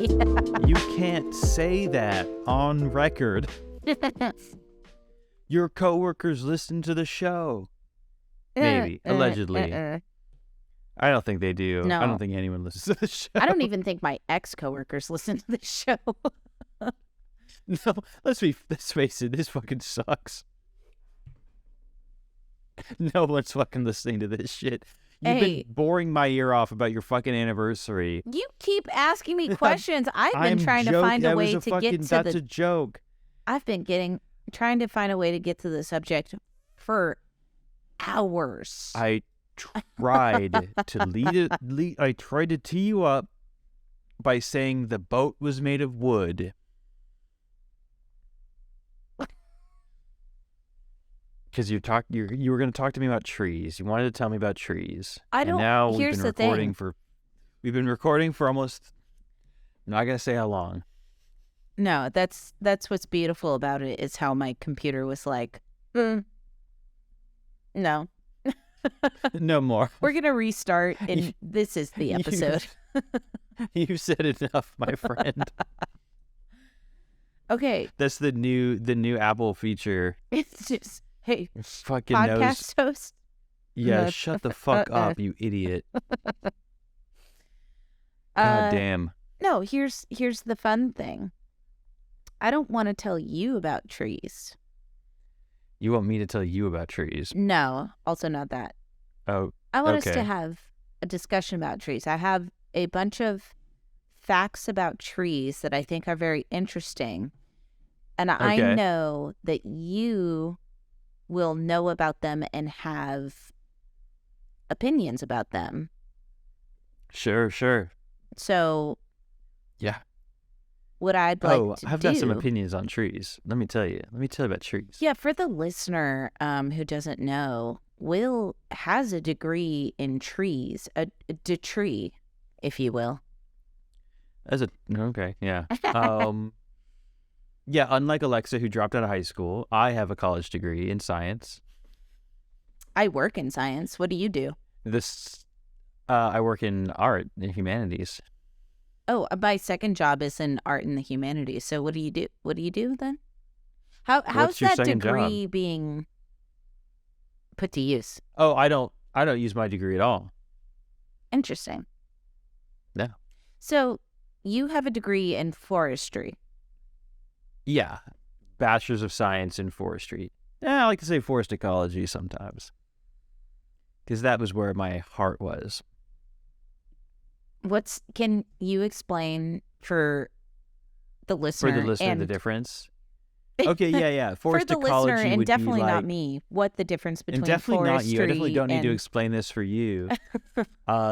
You can't say that on record. Your coworkers listen to the show. Maybe. Allegedly. I don't think they do. No. I don't think anyone listens to the show. I don't even think my ex-coworkers listen to the show. No, let's face it, this fucking sucks. No one's fucking listening to this shit. You've been boring my ear off about your fucking anniversary. You keep asking me questions. I've been trying to find a way to get to That's a joke. I've been trying to find a way to get to the subject for hours. I tried to I tried to tee you up by saying the boat was made of wood. Because you were going to talk to me about trees. You wanted to tell me about trees. And now here's the thing. We've been recording for almost. I'm not going to say how long. No, that's what's beautiful about it is how my computer was like, no. No more. We're going to restart, and this is the episode. You said enough, my friend. Okay. That's the new Apple feature. It's just, hey, fucking podcast host. Yeah, shut the fuck up, you idiot. God damn. No, here's the fun thing. I don't want to tell you about trees. You want me to tell you about trees? No, also not that. Oh, I want us to have a discussion about trees. I have a bunch of facts about trees that I think are very interesting. And I know that you will know about them and have opinions about them. Sure. So, yeah. What I'd like to do... I've got some opinions on trees. Let me tell you about trees. Yeah, for the listener who doesn't know, Will has a degree in trees, a tree, if you will. Yeah. Yeah, unlike Alexa, who dropped out of high school, I have a college degree in science. I work in science. What do you do? I work in art and humanities. Oh, my second job is in art and the humanities. So what do you do? What do you do then? How's that degree being put to use? Oh, I don't use my degree at all. Interesting. Yeah. So you have a degree in forestry. Yeah. Bachelor's of Science in Forestry. I like to say forest ecology sometimes. Because that was where my heart was. Can you explain for the listener? The difference? Okay, yeah. Forest for the ecology listener, and would definitely be like, not me, what the difference between and definitely forestry not you. I definitely don't need to explain this for you.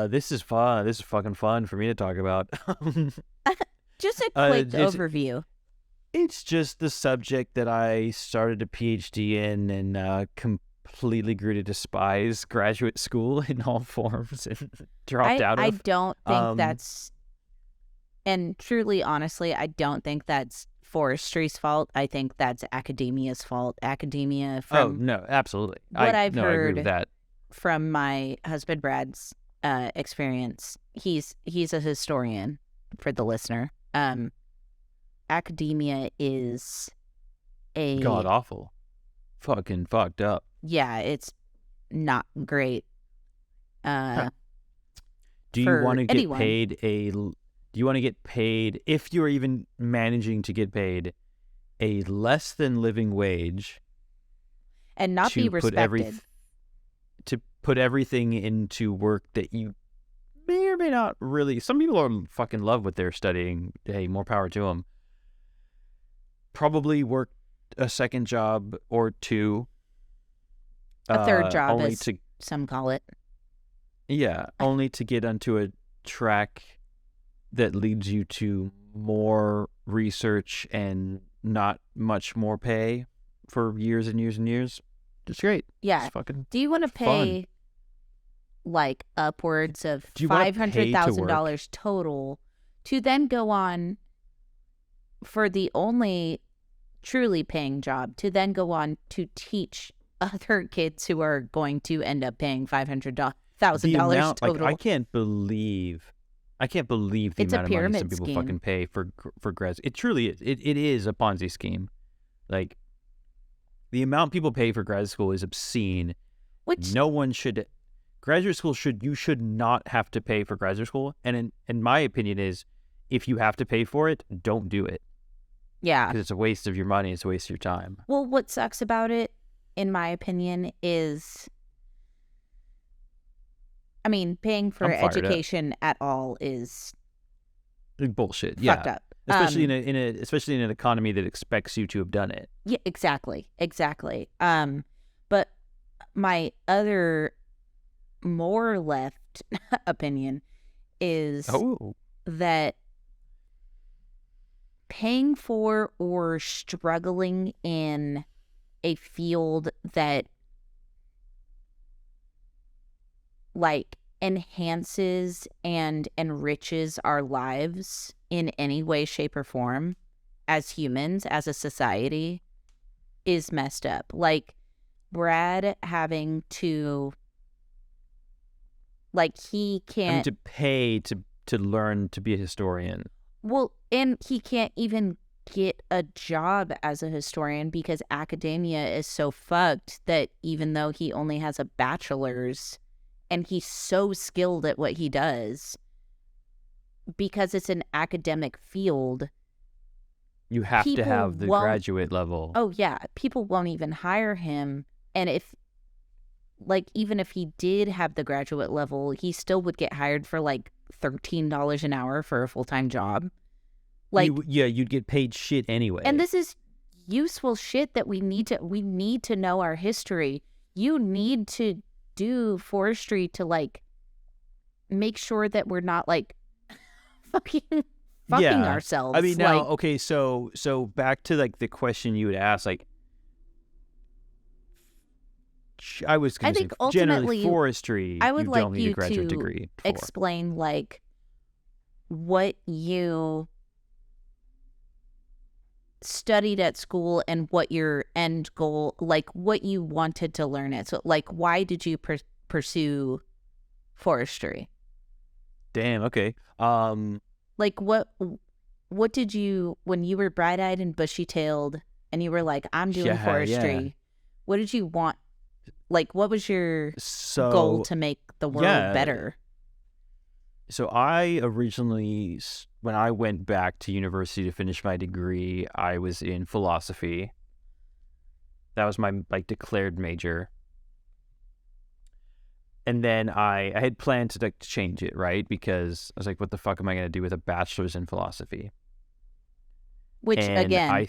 This is fun. This is fucking fun for me to talk about. Just a quick overview. It's just the subject that I started a PhD in and completely grew to despise graduate school in all forms and dropped out of. I don't think that's, and truly, honestly, I don't think that's forestry's fault. I think that's academia's fault. Academia from no, absolutely. I've heard I agree with that. From my husband Brad's experience. He's a historian for the listener. Academia is a god awful, fucking fucked up. Yeah, it's not great. Do you want to get paid Do you want to get paid, if you're even managing to get paid, a less than living wage, and not be respected? To put everything into work that you may or may not really. Some people are fucking love what they're studying. Hey, more power to them. Probably work a second job or two. A third job, as some call it. Yeah, only to get onto a track that leads you to more research and not much more pay for years and years and years. It's great. Yeah. It's fucking Do you want to pay fun. Like upwards of $500,000 total to then go on for the only truly paying job to then go on to teach other kids who are going to end up paying $500,000 total? I can't believe I can't believe the It's a amount of money some pyramid people scheme. fucking pay for grad. It truly is. It is a Ponzi scheme. Like, the amount people pay for grad school is obscene. Which No one should. Graduate school you should not have to pay for graduate school. And in my opinion is, if you have to pay for it, don't do it. Yeah. Because it's a waste of your money. It's a waste of your time. Well, what sucks about it, in my opinion, is, I mean, paying for education at all is bullshit. Fucked up. Especially especially in an economy that expects you to have done it. Yeah, exactly. But my other more left opinion is that paying for or struggling in a field that like enhances and enriches our lives in any way, shape, or form as humans, as a society, is messed up. Like Brad having to, like, he can't to pay to learn to be a historian. Well, and he can't even get a job as a historian because academia is so fucked that even though he only has a bachelor's and he's so skilled at what he does, because it's an academic field, you have to have the graduate level. Oh, yeah. People won't even hire him. And if, like, even if he did have the graduate level, he still would get hired for like $13 an hour for a full-time job. Like, you'd get paid shit anyway. And this is useful shit that we need to know our history. You need to do forestry to like make sure that we're not like fucking ourselves. I mean, now, like, okay, so back to like the question you would ask, like, I think ultimately forestry, I would you like don't need you a graduate to degree for. Explain like what you studied at school and what your end goal, like what you wanted to learn it. So like, why did you pursue forestry? Damn. Okay. Like what did you, when you were bright-eyed and bushy-tailed and you were like, I'm doing forestry, what did you want? Like, what was your goal to make the world better? So I originally, when I went back to university to finish my degree, I was in philosophy. That was my like declared major. And then I had planned to like change it, right? Because I was like, what the fuck am I going to do with a bachelor's in philosophy? Which, and again,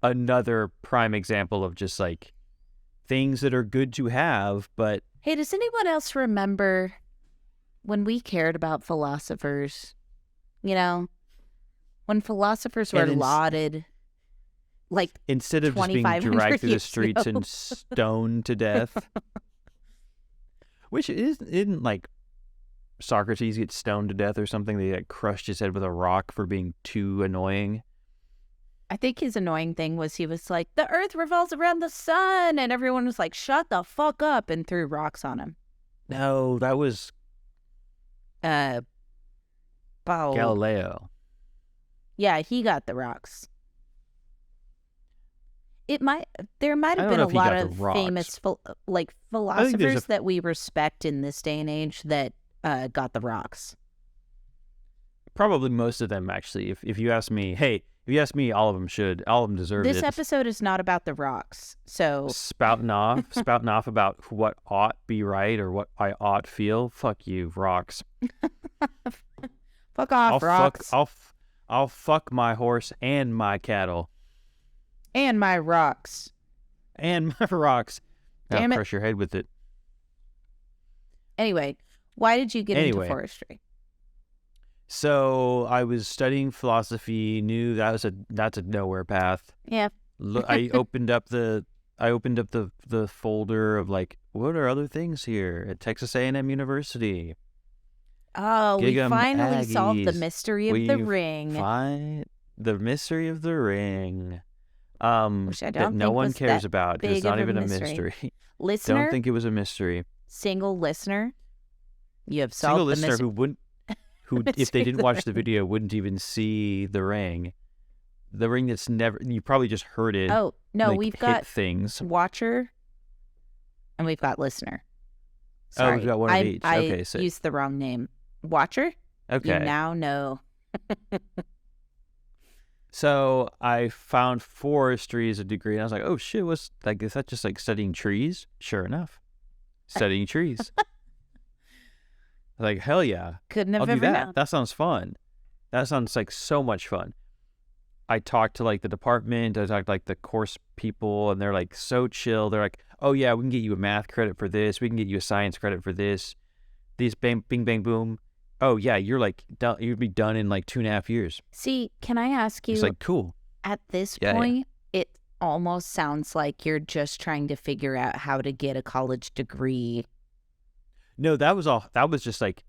another prime example of just like things that are good to have, but... Hey, does anyone else remember when we cared about philosophers? You know, when philosophers were lauded, like, instead of just being dragged through the streets and stoned to death. Which isn't like Socrates gets stoned to death or something. They like crushed his head with a rock for being too annoying. I think his annoying thing was he was like, the earth revolves around the sun. And everyone was like, shut the fuck up, and threw rocks on him. No, that was... Galileo. Yeah, he got the rocks. There might have been a lot of famous philosophers that we respect in this day and age that got the rocks. Probably most of them, actually. If you ask me, all of them should. All of them deserve it. This episode is not about the rocks, so spouting off about what ought be right or what I ought feel. Fuck you, rocks. Fuck off, rocks. I'll fuck my horse and my cattle. And my rocks. And my rocks. Damn it. Crush your head with it. Anyway, why did you get into forestry? So I was studying philosophy, knew that's a nowhere path. Yeah. I opened up the folder of like, what are other things here at Texas A&M University? Oh, we finally solved the mystery of the ring. The mystery of the ring. Which I don't that no one cares about. It's not even a mystery. Listener? Don't think it was a mystery. Single listener? You have Single solved the listener who if they didn't watch the mystery. video wouldn't even see the ring. The ring that's never, you probably just heard it. Oh, no, like, we've hit got things. watcher and we've got listener. Oh, Sorry, we've got one of each. I Okay, so used the wrong name. Watcher, you okay. now know. So I found forestry as a degree, and I was like, oh shit, what's like? Is that just like studying trees? Sure enough, studying trees. Like, hell yeah, Couldn't I'll have do ever that. known. That sounds fun. That sounds like so much fun. I talked to like the department, I talked to like the course people, and they're like so chill. They're like, oh yeah, we can get you a math credit for this. We can get you a science credit for this. These bang, bing, bang, boom. Oh yeah, you're like done. You'd be done in like 2.5 years. See, can I ask It's you, like cool. at this Yeah, yeah. point, it almost sounds like you're just trying to figure out how to get a college degree. No, that was all. That was just like,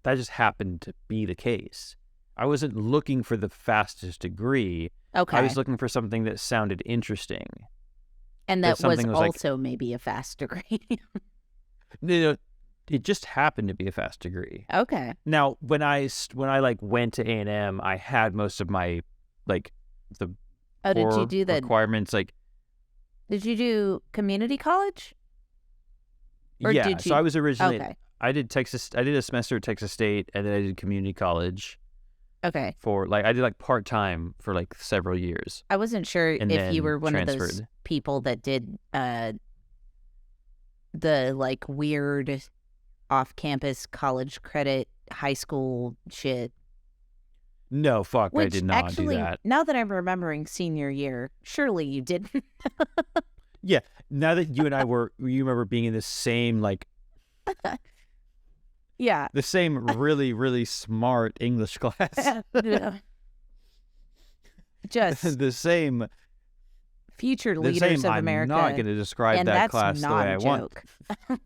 that just happened to be the case. I wasn't looking for the fastest degree. Okay. I was looking for something that sounded interesting. And that that was something was like- also maybe a fast degree. No, it just happened to be a fast degree. Okay. Now, when I like went to A&M, I had most of my like the Oh, did you core do the? requirements. Like, Did you do community college? Or yeah. did So you- I was originally Okay. I did a semester at Texas State, and then I did community college Okay. for like I did like part time for like several years. I wasn't sure And if you then were one of those transferred. people that did the like weird off-campus college credit high school shit. No, fuck, I Which did not actually, do that. now that I'm remembering senior year, surely you didn't. Yeah, now that you and I you remember being in the same like Yeah. the same really really smart English class, Just the same. future The leaders same. of I'm America. not going to describe and that that's class the not way a I want. joke.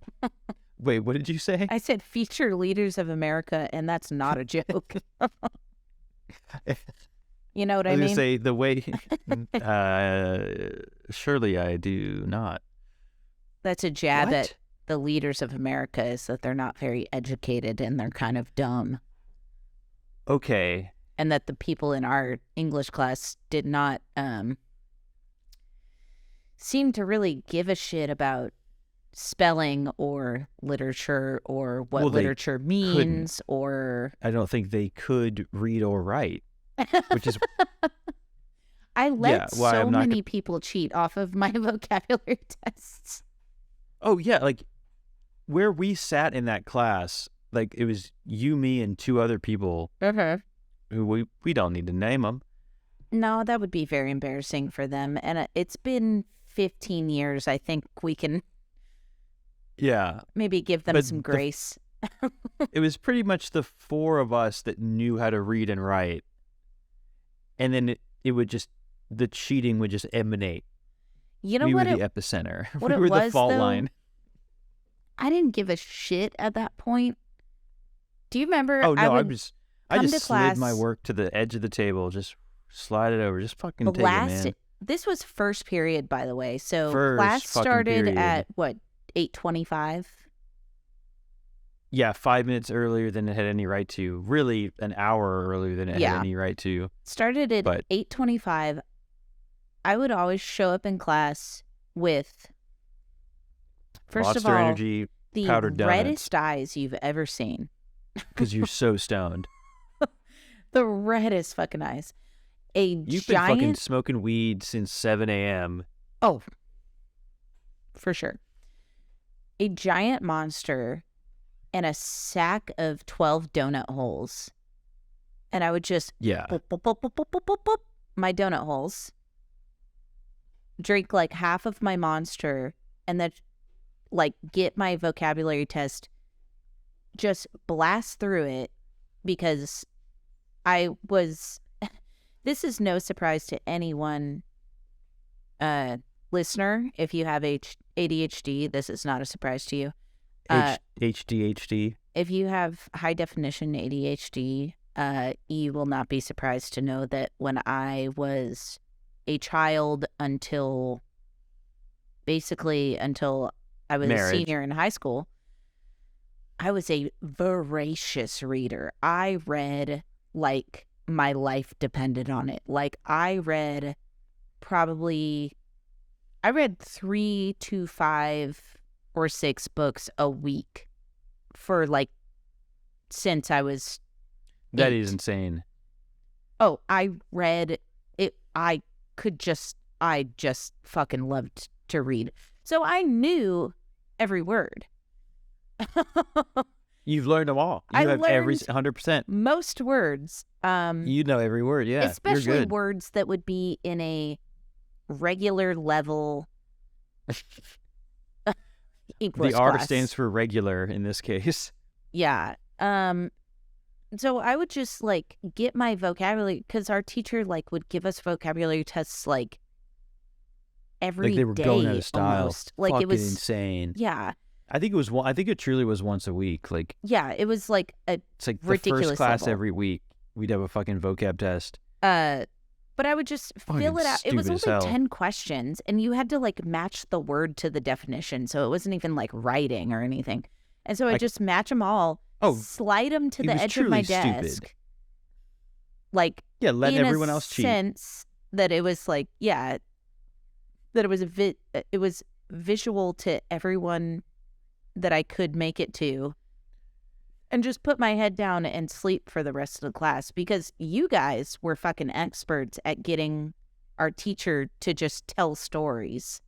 Wait, what did you say? I said future leaders of America, and that's not a joke. You know what I I was mean? gonna say the way. Surely I do not. That's a jab What? at the leaders of America, is that they're not very educated and they're kind of dumb. Okay. And that the people in our English class did not seem to really give a shit about spelling or literature or what Well, they literature means or... I don't think they could read or write, which is I let why so I'm not many people cheat off of my vocabulary tests. oh yeah, like where we sat in that class, like it was you, me, and two other people who we don't need to name them. No, that would be very embarrassing for them. And it's been 15 years. I think we can Yeah, maybe give them But some the- grace. it was pretty much the four of us that knew how to read and write, and then it would just the cheating would just emanate. You know we what? were the epicenter. what We it were the was, fault though? line. I didn't give a shit at that point. Do you remember? Oh no, I would just come to slid my class- work to the edge of the table, just slide it over, just fucking the take last. it, man. This was first period, by the way. So First class fucking started period. at what, 8:25. Yeah, 5 minutes earlier than it had any right to. Really, an hour earlier than it Yeah. had any right to. Started at But- 8:25. I would always show up in class with, first Monster of all, Energy, the powdered donuts. reddest eyes you've ever seen. because you're so stoned. The reddest fucking eyes. A You've been fucking giant, smoking weed since 7 a.m. oh, for sure. A giant monster and a sack of 12 donut holes. And I would just Yeah. boop, boop, boop, boop, boop, boop, boop, boop, my donut holes, drink like half of my monster, and then like get my vocabulary test, just blast through it, because I was, this is no surprise to anyone, listener. If you have ADHD, this is not a surprise to you. HDHD. If you have high definition ADHD, you will not be surprised to know that when I was a child until I was Marriage. a senior in high school, I was a voracious reader. I read like my life depended on it. Like I read 3 to 5 or 6 books a week for like since I was 8. That is insane. Oh, I read it. I just fucking loved to read. So I knew every word. You've learned them all. You have every 100%. Most words. You know every word, yeah. Especially you're good. words that would be in a regular level English The R class. stands for regular in this case. Yeah. So I would just like get my vocabulary, because our teacher like would give us vocabulary tests like every like they were day going out of style. almost. Like Fucking it was insane. Yeah. I think it truly was once a week. Like Yeah, it was like a it's like the ridiculous first class level. every week. We'd have a fucking vocab test. But I would just fill it out. It was stupid as only hell. 10 questions, and you had to like match the word to the definition. So it wasn't even like writing or anything. And so I just match them all, slide them to it the was edge of my truly desk. stupid. Like, Yeah, letting in everyone a else cheat. sense that it was like, yeah, that it was visual to everyone that I could make it to, and just put my head down and sleep for the rest of the class, because you guys were fucking experts at getting our teacher to just tell stories.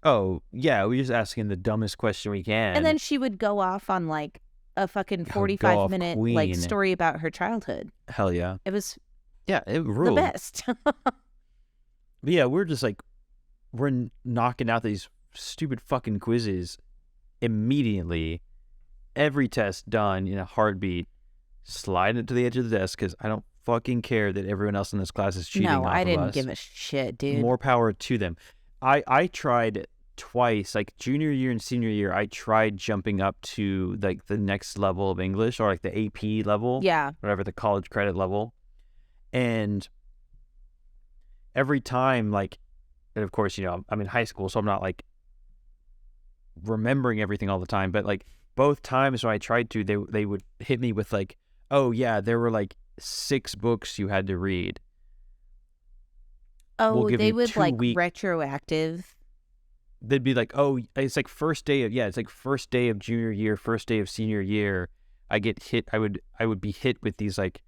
Oh, yeah, we just asking the dumbest question we can. And then she would go off on like a fucking 45-minute like story about her childhood. Hell yeah. It was it ruled. the best. But yeah, we're just like, we're knocking out these stupid fucking quizzes immediately. Every test done in a heartbeat. Slide it to the edge of the desk, because I don't fucking care that everyone else in this class is cheating off of us. No, I didn't give a shit, dude. More power to them. I tried twice, like junior year and senior year, I tried jumping up to like the next level of English, or like the AP level. Yeah. Whatever, the college credit level. And every time, like, and of course, you know, I'm in high school, so I'm not like remembering everything all the time, but like both times when I tried to, they would hit me with like, oh yeah, there were like 6 books you had to read. Oh, they would like retroactive. They'd be like, oh, it's like first day of junior year, first day of senior year. I get hit. I would be hit with these like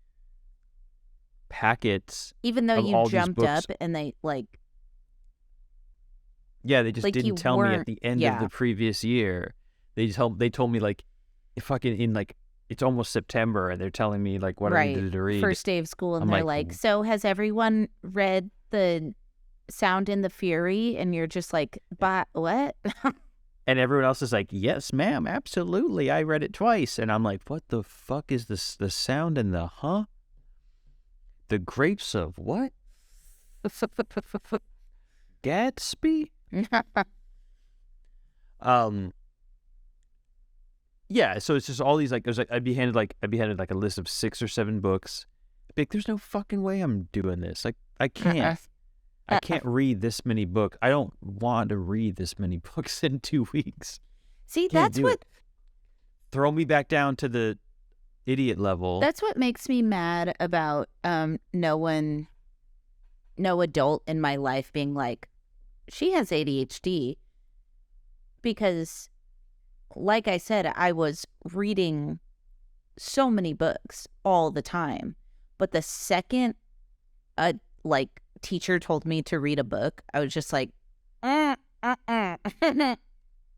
packets. Even though you jumped up and they like. Yeah, they just like didn't tell me at the end of the previous year. They told me like, fucking in like, it's almost September, and they're telling me like what I needed to read. First day of school, and they're like, so has everyone read The Sound and the Fury? And you're just like, but what? And everyone else is like, yes, ma'am, absolutely. I read it twice. And I'm like, what the fuck is this? The Sound and the The Grapes of what? Gatsby? Yeah, so it's just all these like, there's like I'd be handed like a list of 6 or 7 books. I'd be like, there's no fucking way I'm doing this. Like I can't. I can't read this many books. I don't want to read this many books in 2 weeks. See, that's what... Throw me back down to the idiot level. That's what makes me mad about no adult in my life being like, she has ADHD. Because, like I said, I was reading so many books all the time. But the second teacher told me to read a book, I was just like,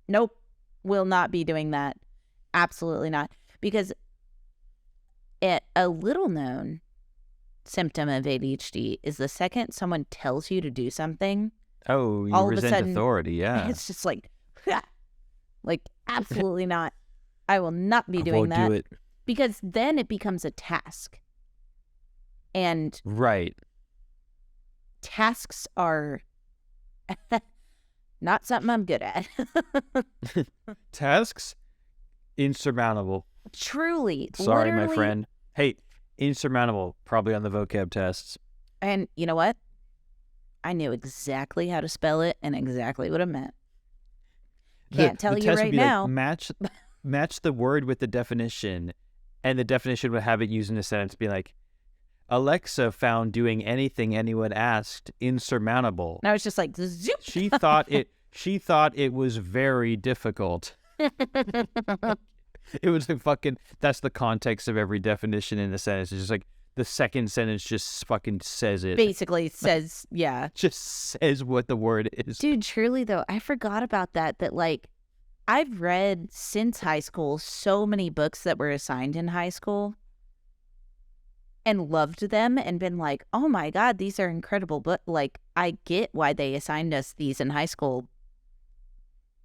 nope, will not be doing that. Absolutely not. Because a little known symptom of ADHD is the second someone tells you to do something, you all resent of a sudden, authority, yeah. It's just like, absolutely not. I will not be doing that. Do it. Because then it becomes a task. And right. Tasks are not something I'm good at. Tasks? Insurmountable. Truly. Sorry, literally. my friend. Hey, insurmountable, probably on the vocab tests. And you know what? I knew exactly how to spell it and exactly what it meant. Can't tell you right now. Like, match the word with the definition, and the definition would have it used in a sentence, be like, Alexa found doing anything anyone asked insurmountable. Now it's just like zoop. She thought it was very difficult. It was a fucking. That's the context of every definition in a sentence. It's just like the second sentence just fucking says it. Basically says, yeah. Just says what the word is. Dude, truly though, I forgot about that. That like, I've read since high school so many books that were assigned in high school. And loved them and been like, oh my God, these are incredible. But like, I get why they assigned us these in high school.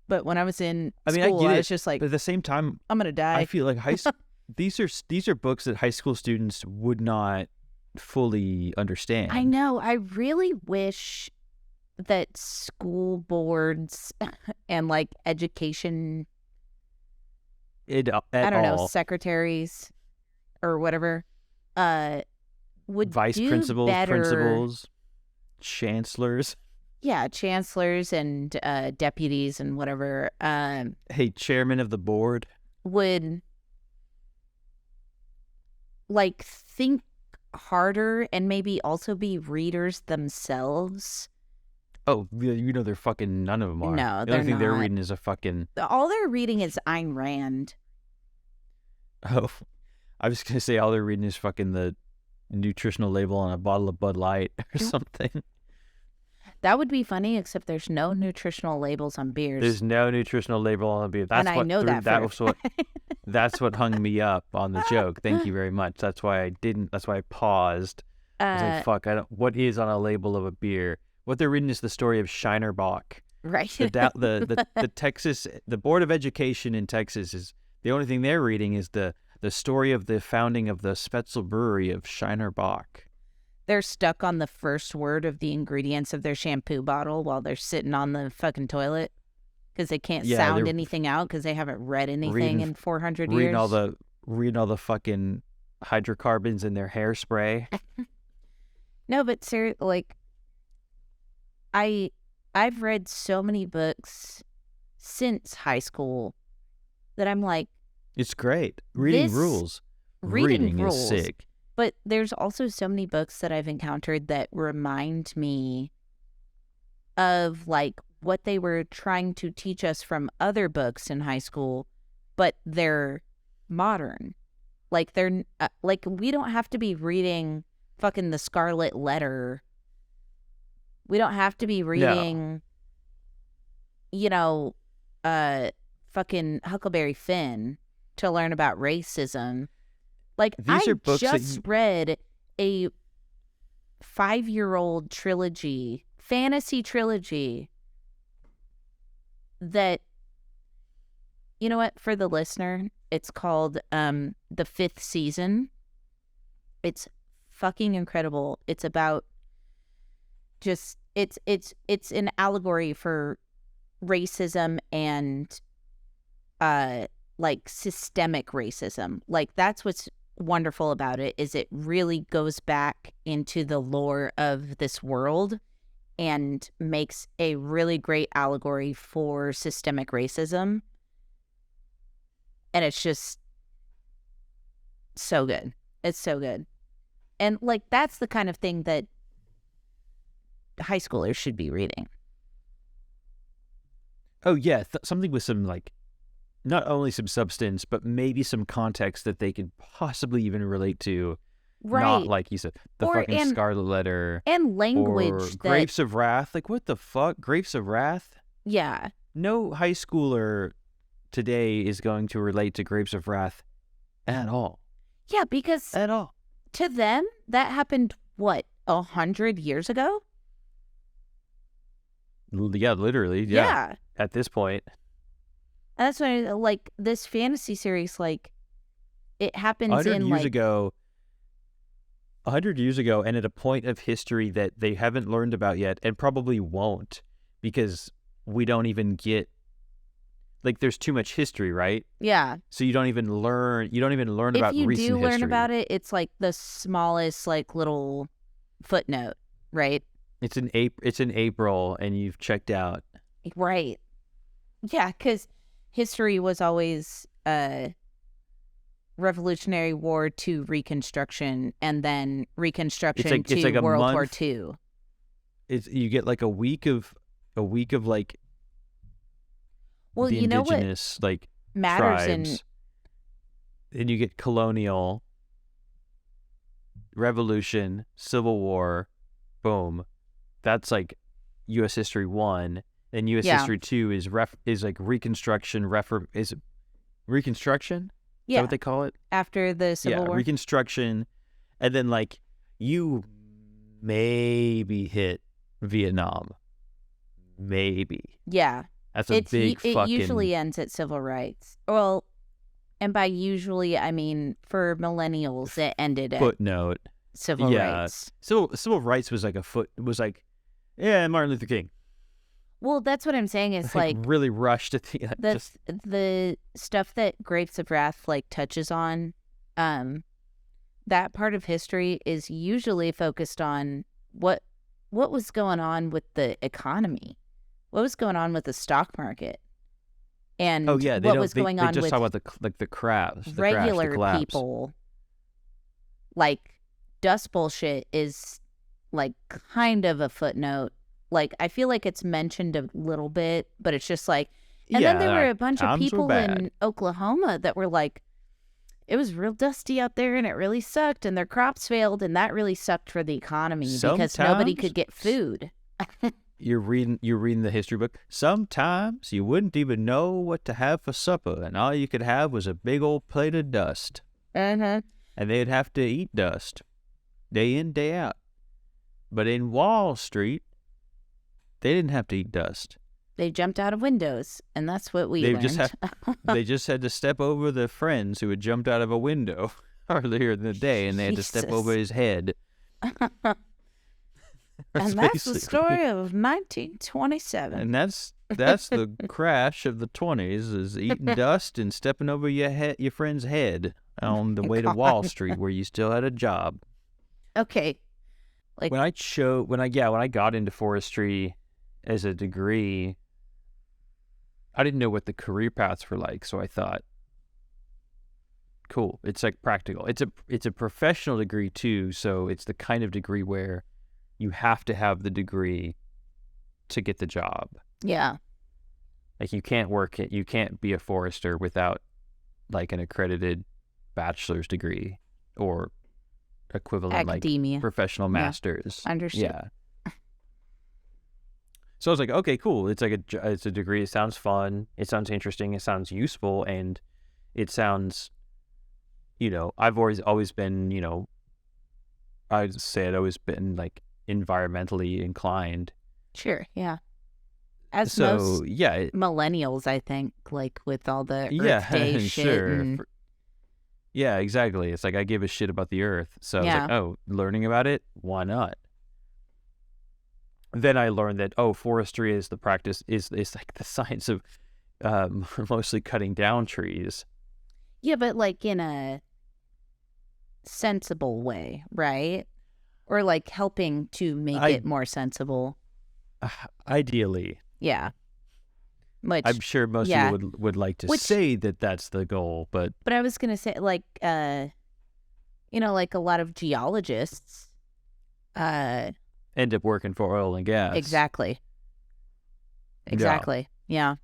But when I was in school, I was just like, but at the same time, I'm going to die. I feel like these are books that high school students would not fully understand. I know. I really wish that school boards and like education, I don't know, secretaries or whatever, would vice do principals, better. principals, chancellors. Yeah, chancellors and deputies and whatever. Hey, chairman of the board. Would like think harder and maybe also be readers themselves. Oh, you know, they're fucking, none of them are. No, the only thing they're not. reading is a fucking. All they're reading is Ayn Rand. Oh, I was gonna say all they're reading is fucking the nutritional label on a bottle of Bud Light or something. That would be funny, except there's no nutritional labels on beers. There's no nutritional label on beer. That's and what I know that. That's what hung me up on the joke. Thank you very much. That's why I didn't. That's why I paused. I was like, "Fuck! I don't. What is on a label of a beer? What they're reading is the story of Shiner Bock. Right. The Texas, the Board of Education in Texas is the only thing they're reading is the story of the founding of the Spetzel Brewery of Shiner Bock. They're stuck on the first word of the ingredients of their shampoo bottle while they're sitting on the fucking toilet because they can't sound anything out because they haven't read anything in 400 years. Reading all the fucking hydrocarbons in their hairspray. No, but seriously, like, I've read so many books since high school that I'm like, it's great. Reading rules. Reading is sick. But there's also so many books that I've encountered that remind me of like what they were trying to teach us from other books in high school, but they're modern. Like they're like, we don't have to be reading fucking The Scarlet Letter. We don't have to be reading, fucking Huckleberry Finn to learn about racism. Like, I just read a 5-year-old trilogy, fantasy trilogy, that, you know what, for the listener, it's called The Fifth Season. It's fucking incredible. It's about just, it's an allegory for racism and, like, systemic racism. Like, that's what's wonderful about it, is it really goes back into the lore of this world and makes a really great allegory for systemic racism. And it's just so good. It's so good. And like, that's the kind of thing that high schoolers should be reading. Oh yeah, something with some, like, not only some substance, but maybe some context that they could possibly even relate to. Right. Not, like you said, fucking Scarlet Letter. And language. Or Grapes of Wrath. Like, what the fuck? Grapes of Wrath? Yeah. No high schooler today is going to relate to Grapes of Wrath at all. Yeah, because at all. To them, that happened, what, 100 years ago? Yeah, literally. Yeah. At this point. And that's why, like, this fantasy series, like, it happens 100 in, years like... ago, 100 years ago, and at a point of history that they haven't learned about yet, and probably won't, because we don't even get... Like, there's too much history, right? Yeah. So you don't even learn about recent history. If you do learn about it, it's, like, the smallest, like, little footnote, right? It's in April, and you've checked out. Right. Yeah, because... history was always Revolutionary War to Reconstruction, and then Reconstruction it's like to a World War month. II. You get like a week of like Well, the you know what indigenous like matters tribes. Then you get colonial, revolution, civil war, boom. That's like U.S. history 1. Then U.S. history 2 is like reconstruction. Is it reconstruction? Is that what they call it? After the Civil War. Reconstruction, and then like you maybe hit Vietnam, maybe. Yeah, That's a big fucking. It usually ends at civil rights. Well, and by usually I mean for millennials it ended at footnote civil rights. Civil rights was like Martin Luther King. Well, that's what I'm saying. Is like really rushed at the end. The stuff that Grapes of Wrath like touches on, that part of history is usually focused on what was going on with the economy, what was going on with the stock market, and what was going on just with talk about the crash, regular the people. Like dust bullshit is like kind of a footnote. Like, I feel like it's mentioned a little bit, but it's just like, and then there were a bunch of people in Oklahoma that were like, it was real dusty out there and it really sucked and their crops failed and that really sucked for the economy because nobody could get food. You're reading the history book. Sometimes you wouldn't even know what to have for supper and all you could have was a big old plate of dust. And they'd have to eat dust day in, day out. But in Wall Street, they didn't have to eat dust. They jumped out of windows, and that's what we learned. They just had to step over the friends who had jumped out of a window earlier in the day, and they had to step over his head. And that's the story of 1927. And that's the crash of the 20s, is eating dust and stepping over your friend's head on the way to Wall Street, where you still had a job. Okay. Like when I got into forestry as a degree, I didn't know what the career paths were like, so I thought, cool, it's like practical. It's a professional degree too, so it's the kind of degree where you have to have the degree to get the job. Yeah. Like you can't be a forester without like an accredited bachelor's degree or equivalent academia, like professional masters. Understood. Yeah. So I was like, okay, cool. It's like it's a degree. It sounds fun. It sounds interesting. It sounds useful, and it sounds, I've always been, I'd say I'd always been like environmentally inclined. Sure. Yeah. As most millennials, I think, like with all the Earth Day shit. Sure. Yeah, exactly. It's like I give a shit about the Earth, so I was like, oh, learning about it, why not? Then I learned that forestry is the practice is like the science of mostly cutting down trees. Yeah, but like in a sensible way, right? Or like helping to make it more sensible. Ideally. Yeah. Which, I'm sure most people would like to say that that's the goal, but I was gonna say like like a lot of geologists end up working for oil and gas. Exactly. Yeah.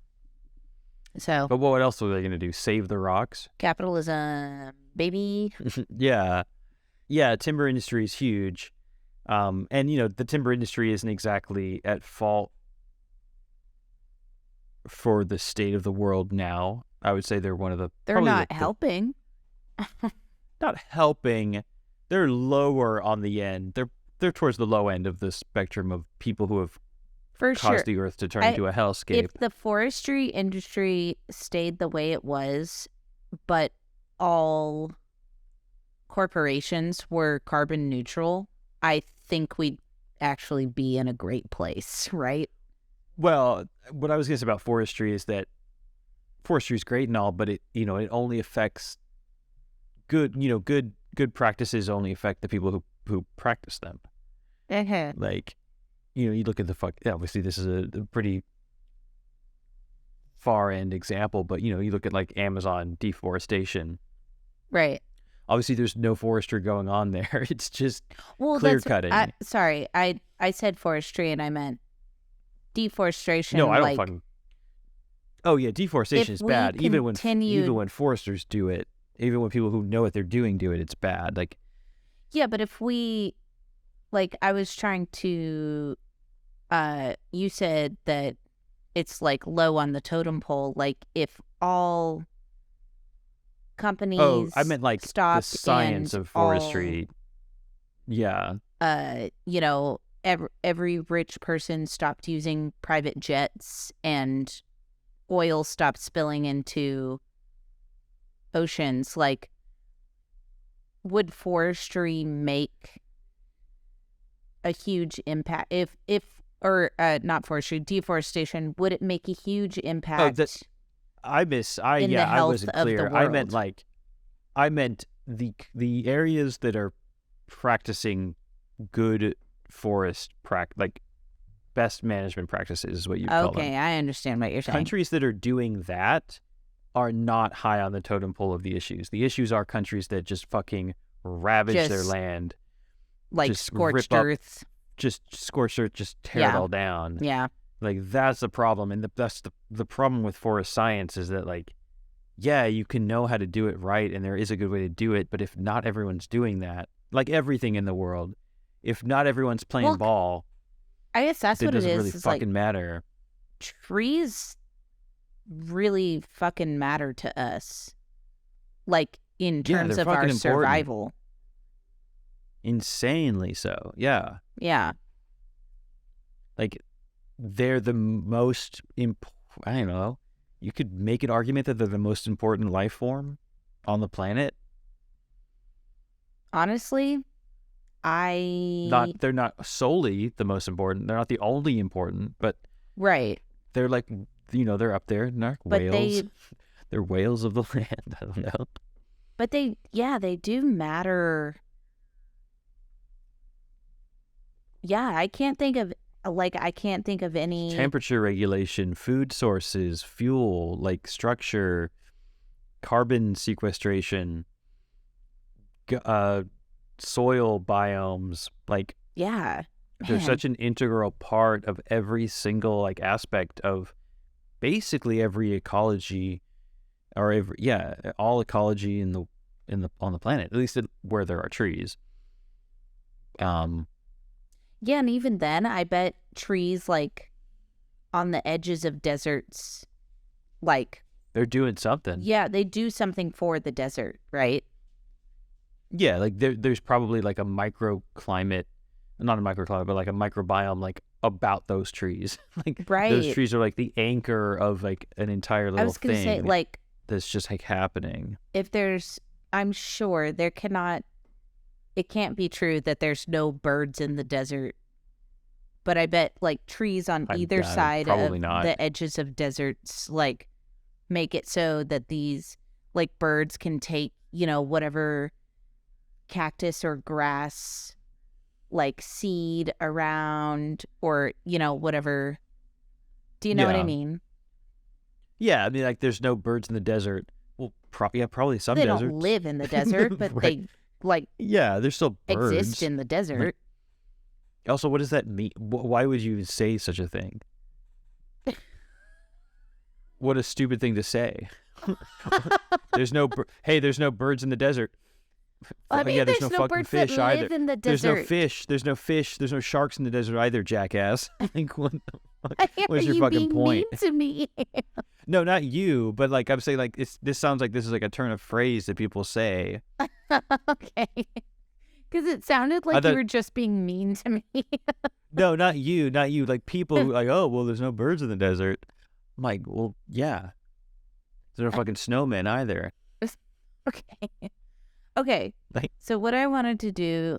So. But what else are they going to do? Save the rocks? Capitalism, baby. Yeah. Yeah, timber industry is huge. And, the timber industry isn't exactly at fault for the state of the world now. I would say they're one of the... They're not helping. Not helping. They're lower on the end. They're towards the low end of the spectrum of people who have caused the earth to turn into a hellscape. If the forestry industry stayed the way it was, but all corporations were carbon neutral, I think we'd actually be in a great place, right? Well, what I was going to say about forestry is that forestry is great and all, but it only affects good practices only affect the people who practice them. Like, you look at obviously this is a pretty far end example, but you look at like Amazon deforestation. Right. Obviously, there's no forestry going on there. It's just Well, clear cutting. Sorry, I said forestry and I meant deforestation. No, I don't fucking. Oh yeah, deforestation is bad. Even when foresters do it, even when people who know what they're doing do it, it's bad. Like. Yeah, but if we, like, I was trying to. You said that it's like low on the totem pole. Like if all companies. Oh, I meant like the science of forestry. Yeah. Every rich person stopped using private jets and oil stopped spilling into oceans. Like, would forestry make a huge impact not forestry, deforestation, would it make a huge impact? I wasn't clear. I meant the areas that are practicing good forest like best management practices is what you call them. Okay, I understand what you're saying. Countries that are doing that are not high on the totem pole of the issues. The issues are countries that just fucking ravage their land. Like scorched earth. Just scorched earth, just tear it all down. Yeah. Like, that's the problem. And that's the problem with forest science is that, like, yeah, you can know how to do it right, and there is a good way to do it, but if not everyone's doing that, like everything in the world, if not everyone's playing ball, I guess that's what it is. It doesn't really fucking matter. Trees really fucking matter to us. Like, in terms of our survival. Insanely so, yeah. Yeah. Like, they're the most, I don't know, you could make an argument that they're the most important life form on the planet. Honestly, they're not solely the most important. They're not the only important, but right. They're like, they're up there. They're whales. They're whales of the land. I don't know. But they do matter. Yeah, I can't think of any temperature regulation, food sources, fuel, like structure, carbon sequestration, soil biomes, like they're such an integral part of every single like aspect of basically every ecology or all ecology on the planet, at least where there are trees. Yeah, and even then, I bet trees, like, on the edges of deserts, like... they're doing something. Yeah, they do something for the desert, right? Yeah, like, there's probably, like, a microclimate, not a microclimate, but, like, a microbiome, like, about those trees. Like, right. Those trees are, like, the anchor of, like, an entire little thing. I was going to say, like... that's just, like, happening. I'm sure there cannot... It can't be true that there's no birds in the desert. But I bet, like, trees on either side of the edges of deserts, like, make it so that these, like, birds can take, whatever cactus or grass, like, seed around or, whatever. Do you know what I mean? Yeah, I mean, like, there's no birds in the desert. Well, probably some deserts. They don't live in the desert, but right. There's still birds. Exist in the desert. Also, what does that mean? Why would you say such a thing? What a stupid thing to say. There's no birds in the desert. I mean, there's no fucking birds fish that live in the desert. There's no fish. There's no sharks in the desert either, jackass. Like, what the fuck? What's your fucking point? Mean to me. No, not you, but like I'm saying, like this sounds like this is like a turn of phrase that people say. Okay, because it sounded like you were just being mean to me. No, not you. Like people who like, oh, well, there's no birds in the desert. I'm like, well, yeah. There's no fucking snowmen either. Okay. Like, so what I wanted to do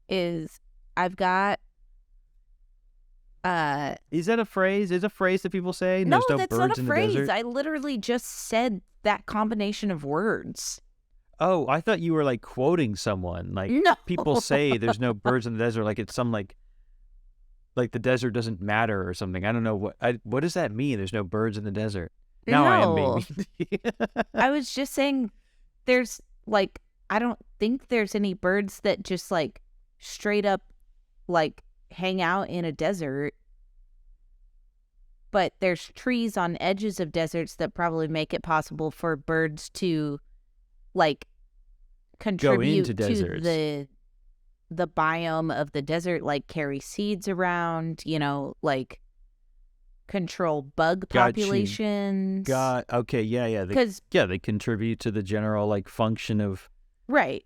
is I've got. Is that a phrase? Is a phrase that people say? No, there's no that's birds not a in phrase. The desert? I literally just said that combination of words. Oh, I thought you were like quoting someone. Like, no. People say there's no birds in the desert. Like it's some like like the desert doesn't matter or something. I don't know what does that mean? There's no birds in the desert. Now I am being mean. I was just saying there's like, I don't think there's any birds that just like straight up like hang out in a desert. But there's trees on edges of deserts that probably make it possible for birds to like contribute to the biome of the desert, like carry seeds around, you know, like control bug populations. Okay, yeah. Because they contribute to the general like function of right.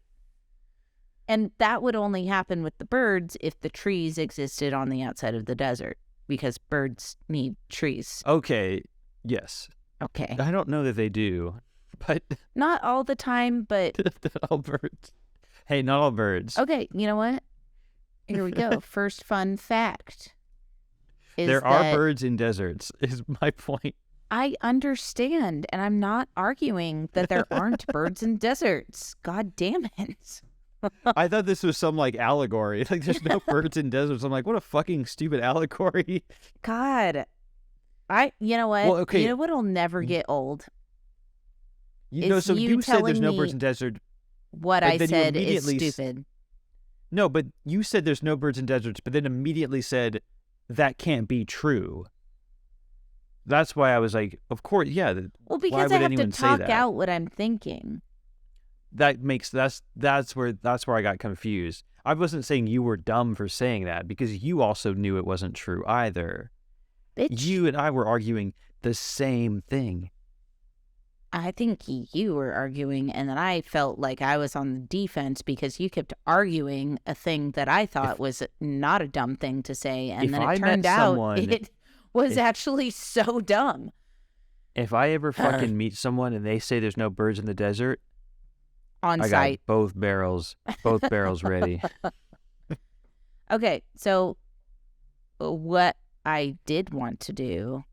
And that would only happen with the birds if the trees existed on the outside of the desert, because birds need trees. Okay. Yes. Okay. I don't know that they do, but not all the time, but all birds. Hey, not all birds. Okay, you know what? Here we go. First fun fact. There are birds in deserts, is my point. I understand, and I'm not arguing that there aren't birds in deserts. God damn it. I thought this was some like allegory. Like there's no birds in deserts. I'm like, what a fucking stupid allegory. God. You know what? Well, okay. You know what'll never get old? So you said there's no birds in deserts. What I said is stupid. No, but you said there's no birds in deserts, but then immediately said that can't be true. That's why I was like, of course, yeah. Well, because I have to talk out what I'm thinking. That's where I got confused. I wasn't saying you were dumb for saying that, because you also knew it wasn't true either. Bitch. You and I were arguing the same thing. I think you were arguing, and then I felt like I was on the defense because you kept arguing a thing that I thought was not a dumb thing to say, and then it turned out it was actually so dumb. If I ever fucking meet someone and they say there's no birds in the desert, on I site, got both barrels ready. Okay, so what I did want to do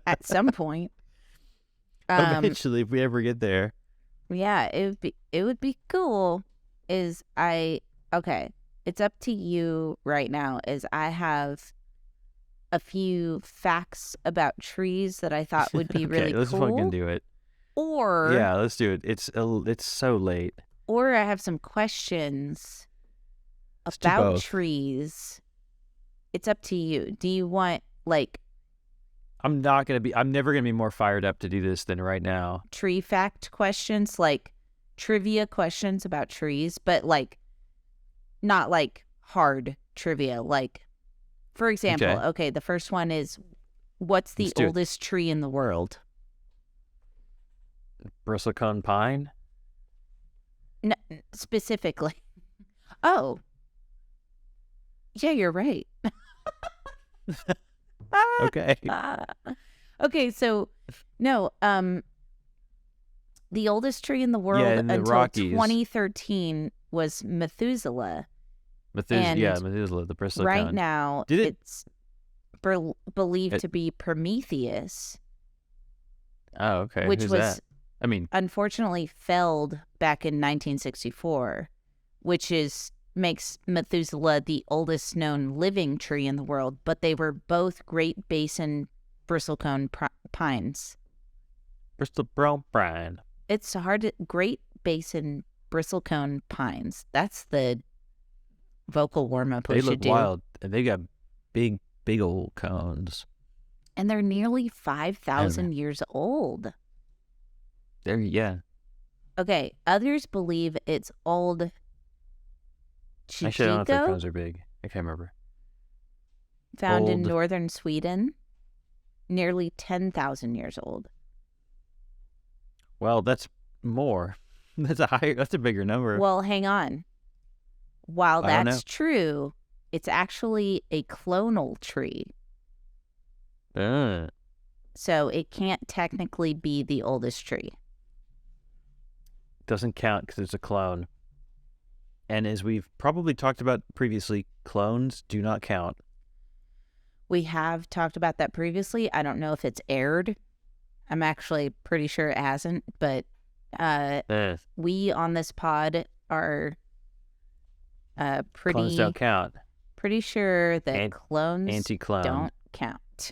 at some point, eventually, if we ever get there, yeah, it would be cool. It's up to you right now. Is I have a few facts about trees that I thought would be really let's cool. Let's fucking do it. Or yeah, let's do it. It's so late. Or I have some questions about trees. It's up to you. Do you want like? I'm never gonna be more fired up to do this than right now. Tree fact questions, like trivia questions about trees, but like not like hard trivia. Like, for example, okay, the first one is, what's the oldest tree in the world? Bristlecone pine? No, specifically. Oh. Yeah, you're right. Okay. Okay, so no, the oldest tree in the world until Rockies. 2013 was Methuselah. Methuselah, the bristlecone. Right now, it's believed to be Prometheus. Oh, okay. Which Who's was, that? I mean, unfortunately felled back in 1964, which makes Methuselah the oldest known living tree in the world, but they were both Great Basin bristlecone pines. Bristlecone pine. It's hard. Great Basin bristlecone pines. That's the vocal warm-up we should do. They look wild, and they got big old cones. And they're nearly 5,000 years old. Yeah. Okay, others believe it's old Chichico? Actually, I don't know if their cones are big. I can't remember. Found in northern Sweden. Nearly 10,000 years old. Well, that's more. That's a bigger number. Well, hang on. While that's true, it's actually a clonal tree. So it can't technically be the oldest tree. Doesn't count because it's a clone. And as we've probably talked about previously, clones do not count. We have talked about that previously. I don't know if it's aired. I'm actually pretty sure it hasn't, but we on this pod are Clones don't count. Pretty sure that clones anti-clone don't count.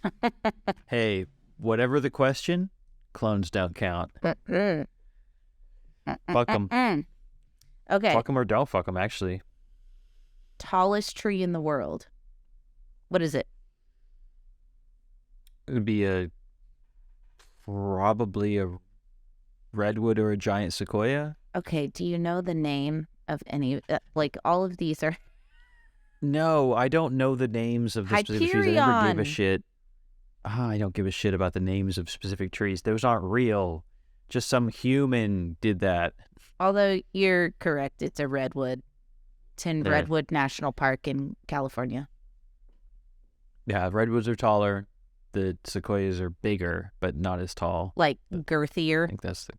Hey, whatever the question, clones don't count. Fuck them. Okay. Fuck them or don't fuck them, actually. Tallest tree in the world. What is it? It would be probably a redwood or a giant sequoia. Okay, do you know the name of any, like all of these are... No, I don't know the names of the specific trees. I never gave a shit. I don't give a shit about the names of specific trees. Those aren't real. Just some human did that. Although you're correct, it's a redwood. It's in Redwood National Park in California. Yeah, redwoods are taller. The sequoias are bigger, but not as tall. Like girthier. I think that's the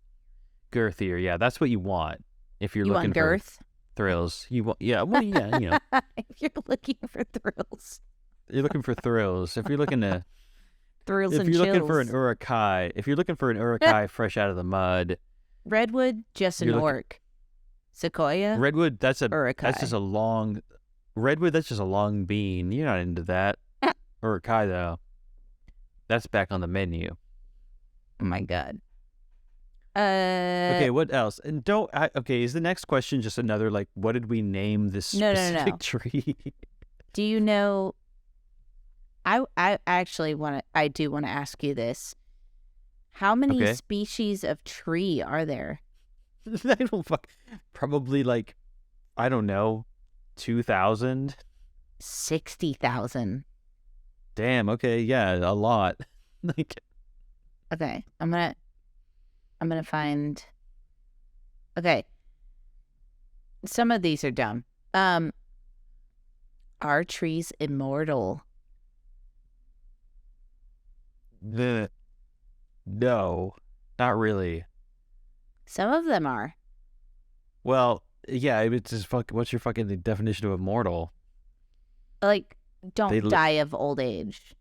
girthier. Yeah, that's what you want if you're you looking want girth? For thrills. You want, yeah, well, yeah, you know. If you're looking for thrills. You're looking for thrills. If you're looking to thrills if and you're chills. looking for an urukai, if you're looking for an urukai fresh out of the mud. Redwood, just an orc. Sequoia. Redwood, that's urukai. That's just a long redwood. That's just a long bean. You're not into that. Urukai though, that's back on the menu. Oh my god. Okay, what else? And okay, is the next question just another like, what did we name this specific tree? Do you know? I actually I do want to ask you this. How many species of tree are there? I don't probably like, I don't know, 2,000? 60,000. Damn, okay, yeah, a lot. Like, okay, I'm gonna find. Okay, some of these are dumb. Are trees immortal? No, not really. Some of them are. Well, yeah, it's just what's your fucking definition of immortal? Like, don't die of old age.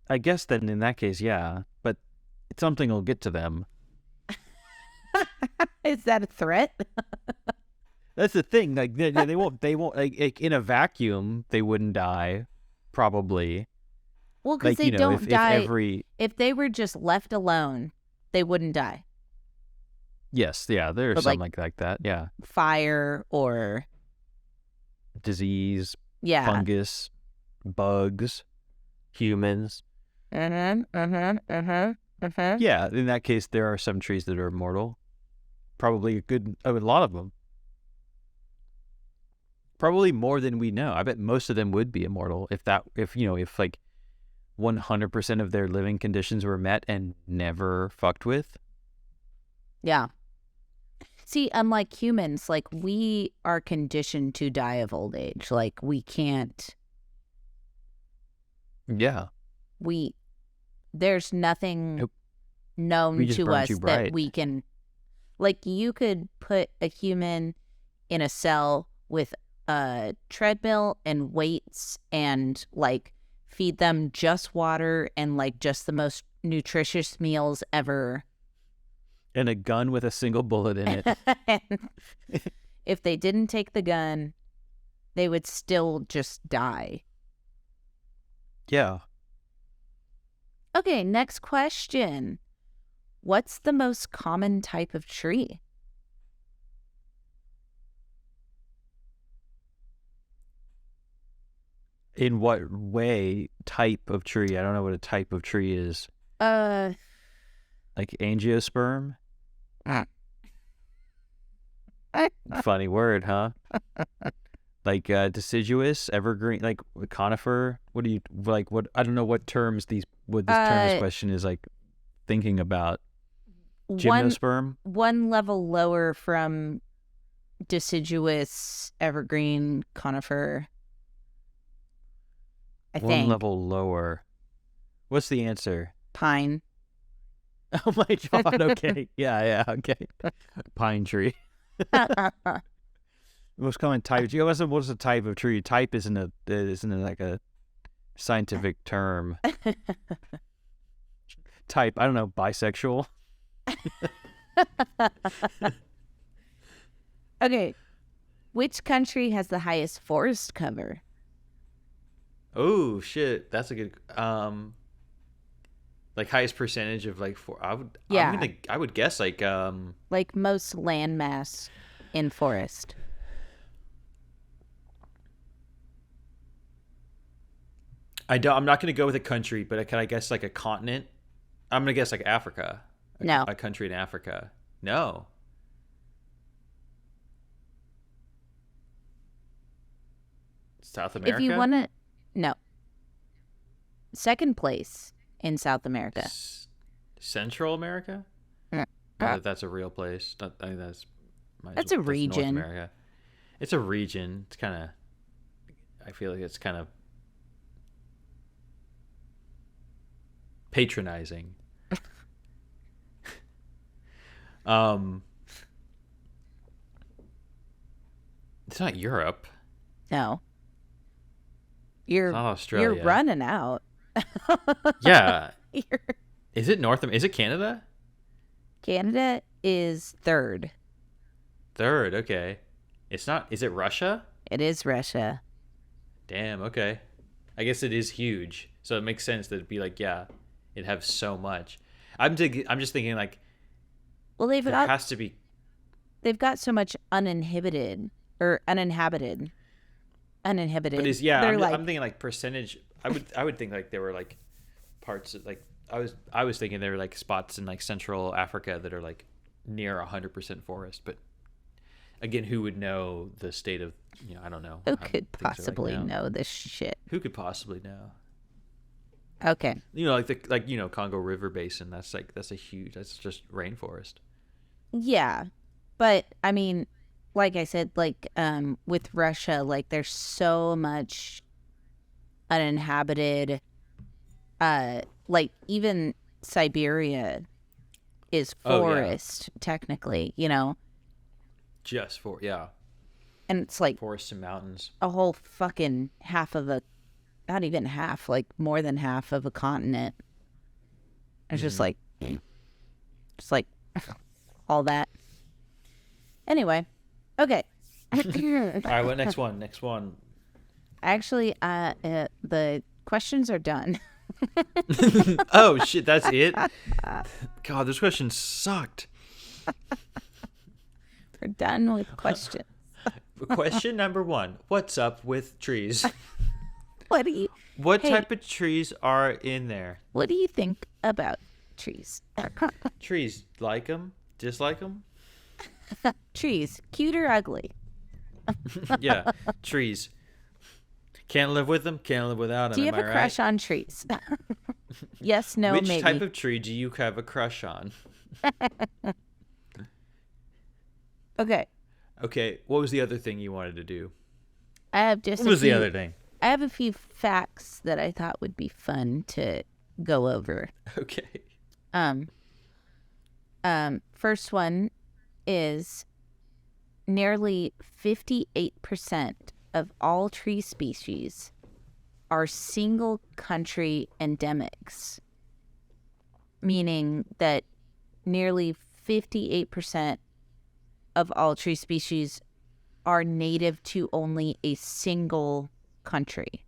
I guess then in that case, yeah, but something will get to them. Is that a threat? That's the thing. Like they won't like in a vacuum they wouldn't die, probably. Well, because they don't die. If they were just left alone, they wouldn't die. Yes, yeah, there's something like that. Yeah, fire or disease, fungus, bugs, humans. Yeah, in that case, there are some trees that are immortal. Probably a lot of them. Probably more than we know. I bet most of them would be immortal if like 100% of their living conditions were met and never fucked with. Yeah. See, unlike humans, like we are conditioned to die of old age. Like we can't. Yeah. There's nothing known to us that we can, like you could put a human in a cell with a treadmill and weights and like feed them just water and like just the most nutritious meals ever. And a gun with a single bullet in it. If they didn't take the gun, they would still just die. Yeah. Okay, next question. What's the most common type of tree? In what way? Type of tree? I don't know what a type of tree is. Like angiosperm? Funny word, huh? Like deciduous, evergreen, like conifer. What do you like? What I don't know what terms this question is like thinking about. Gymnosperm. One level lower from deciduous, evergreen, conifer. I think. One level lower. What's the answer? Pine. Oh my god! Okay, yeah, okay. Pine tree. Most common type. What's a type of tree? Type isn't like a scientific term. Type. I don't know. Bisexual. Okay. Which country has the highest forest cover? Oh shit, that's a good like highest percentage of like for Yeah, I would guess like like most landmass in forest. I'm not gonna go with a country, but can I guess like a continent? I'm gonna guess like Africa, No. a country in Africa. No, South If you America, want to, no. Second place in South America. Central America. Mm. Not that that's a real place. I think That's a that's North region. America. It's a region. It's kind of. I feel like it's kind of patronizing. um, it's not Europe. No. It's not Australia. You're running out. Yeah. You're- Is it Is it Canada? Canada is third. Third. Okay. It's not. Is it Russia? It is Russia. Damn. Okay. I guess it is huge, so it makes sense that it'd be like, yeah, it'd have so much. I'm just thinking like Well, there has to be. they've got so much uninhibited or uninhabited. Uninhibited. But yeah, They're like I'm thinking like percentage. I would think like there were like parts of, like I was thinking there were like spots in like Central Africa that are like near 100% forest. But again, who would know the state of, I don't know. who how could things are like possibly now. know this shit? Who could possibly know? Okay. Like Congo River Basin. That's just rainforest. Yeah. But I mean, like I said, like with Russia, like there's so much uninhabited like even Siberia is Oh, yeah. forest technically, you know. Just for And it's like forests and mountains. a whole fucking half of a not even half, like more than half of a continent. It's just like all that. Anyway, okay. All right, what next one? Next one. Actually, the questions are done. Oh shit, that's it. God, this question sucked. We're done with questions. Question number 1: what's up with trees? What do you What Hey. type of trees are in there? What do you think about trees? Trees, like them, dislike them? Trees, cute or ugly? Yeah, trees. Can't live with them, can't live without them. Do you am have I a right? crush on trees? Yes, no, Which maybe. type of tree do you have a crush on? Okay, Okay, what was the other thing you wanted to do? I have just What was the other thing? I have a few facts that I thought would be fun to go over. Okay. First one is nearly 58% of all tree species are single country endemics, meaning that nearly 58% of all tree species are native to only a single country.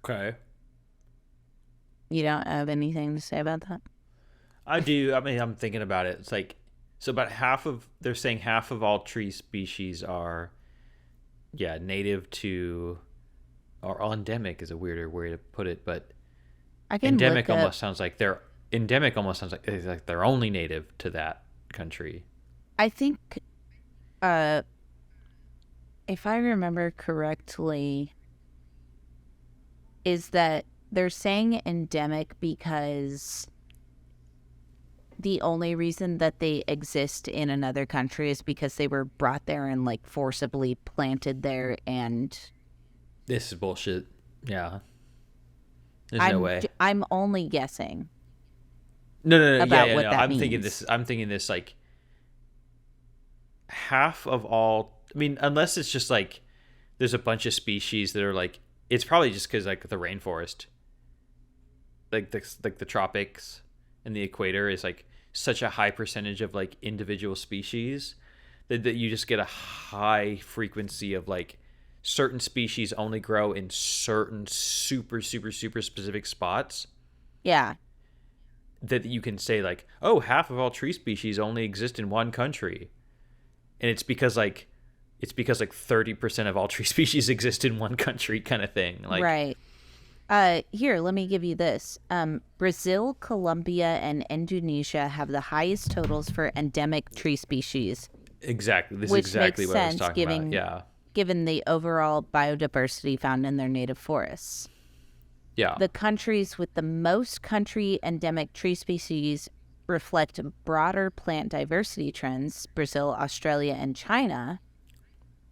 Okay. You don't have anything to say about that? I do. I mean, I'm thinking about it. It's like, so about they're saying half of all tree species are, yeah, native to, or endemic is a weirder way to put it, but I can endemic look up. almost sounds like it's like they're only native to that country. I think, if I remember correctly, is that they're saying endemic because the only reason that they exist in another country is because they were brought there and like forcibly planted there, and This is bullshit. Yeah. There's no way. I'm only guessing. No. about Yeah, what no. that I'm thinking means. this. I'm thinking this like half of all. I mean, unless it's just like there's a bunch of species that are like, it's probably just because like the rainforest. the tropics and the equator is like such a high percentage of like individual species that you just get a high frequency of like certain species only grow in certain super super super specific spots. Yeah. That you can say like, oh, half of all tree species only exist in one country, and it's because like 30% of all tree species exist in one country, kind of thing. Like, right. Here, let me give you this. Brazil, Colombia, and Indonesia have the highest totals for endemic tree species. Exactly. This is which exactly makes what I was sense talking about. Yeah. Given the overall biodiversity found in their native forests. Yeah. The countries with the most country endemic tree species reflect broader plant diversity trends, Brazil, Australia, and China,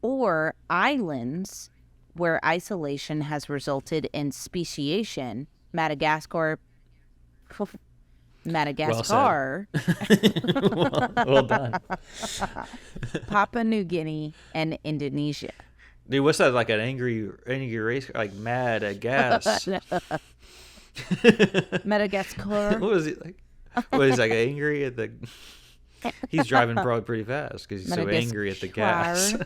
or islands where isolation has resulted in speciation, Madagascar, well done. Papua New Guinea, and Indonesia. Dude, what's that, like an angry race, like Madagascar? Madagascar. What was he like? What is like angry at the? He's driving probably pretty fast because he's so angry at the gas.